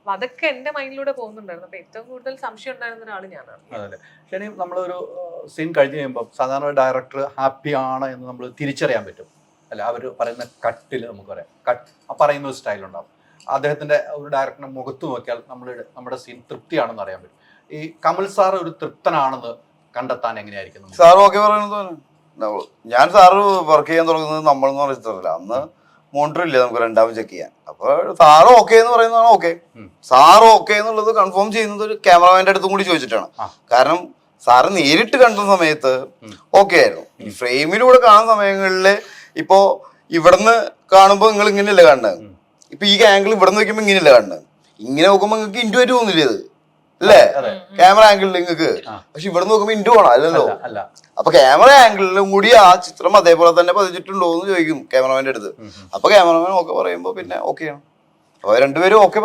അപ്പൊ അതൊക്കെ എന്റെ മൈൻഡിലൂടെ പോകുന്നുണ്ടായിരുന്നു. അപ്പൊ ഏറ്റവും കൂടുതൽ സംശയം ഉണ്ടായിരുന്ന ഒരാൾ ഞാനാണ്. അതല്ലേ. ശരി, നമ്മളൊരു സീൻ കഴിഞ്ഞ് കഴിയുമ്പോൾ സാധാരണ ഡയറക്ടർ ഹാപ്പിയാണ് എന്ന് നമ്മൾ തിരിച്ചറിയാൻ പറ്റും അല്ലെ? അവർ പറയുന്ന കട്ടിൽ നമുക്ക് പറയാം, പറയുന്ന ഒരു സ്റ്റൈലുണ്ടാവും. അദ്ദേഹത്തിന്റെ ഒരു ഡയറക്ടറിന്റെ മുഖത്ത് നോക്കിയാൽ നമ്മുടെ സീൻ തൃപ്തിയാണെന്ന് അറിയാൻ പറ്റും. ഈ കമൽ സാർ ഒരു തൃപ്തനാണെന്ന് കണ്ടെത്താൻ എങ്ങനെയായിരിക്കും? സാർ ഓക്കെ പറയുന്നത് ഞാൻ സാറ് വർക്ക് ചെയ്യാൻ തുടങ്ങുന്നത് നമ്മളെന്ന് പറഞ്ഞിട്ടില്ല. അന്ന് മോണിറ്റർ ഇല്ല നമുക്ക് രണ്ടാമത് ചെക്ക് ചെയ്യാൻ. അപ്പൊ സാറ് ഓക്കെ എന്ന് പറയുന്നതാണ് ഓക്കെ. സാറ് ഓക്കെ എന്നുള്ളത് കൺഫേം ചെയ്യുന്നത് ഒരു ക്യാമറമാന്റെ അടുത്തും കൂടി ചോദിച്ചിട്ടാണ്. കാരണം സാറ് നേരിട്ട് കണ്ട സമയത്ത് ഓക്കെ ആയിരുന്നു. ഈ ഫ്രെയിമിലൂടെ കാണുന്ന സമയങ്ങളില് ഇപ്പോ ഇവിടുന്ന് കാണുമ്പോ നിങ്ങൾ ഇങ്ങനെയല്ല കാണുന്നത്. ഇപ്പൊ ഈ ആംഗിൾ ഇവിടെ നിന്ന് നോക്കുമ്പോ ഇങ്ങനെയല്ല കാണുന്നത്. ഇങ്ങനെ നോക്കുമ്പോ നിങ്ങൾക്ക് ഇൻറ്റു ആയിട്ട് തോന്നില്ലേ അത് അല്ലേ? ക്യാമറ ആംഗിളിൽ നിങ്ങൾക്ക്. പക്ഷെ ഇവിടെ നോക്കുമ്പോ ഇൻറ്റു ആണോ? അല്ലല്ലോ. അപ്പൊ ക്യാമറ ആംഗിളിലും കൂടി ആ ചിത്രം അതേപോലെ തന്നെ പതിച്ചിട്ടുണ്ടോ എന്ന് ചോദിക്കും ക്യാമറമാന്റെ അടുത്ത്. അപ്പൊ ക്യാമറമാൻ ഓക്കെ പറയുമ്പോ പിന്നെ ഓക്കെയാണ്. അപ്പൊ രണ്ടുപേരും ഓക്കെ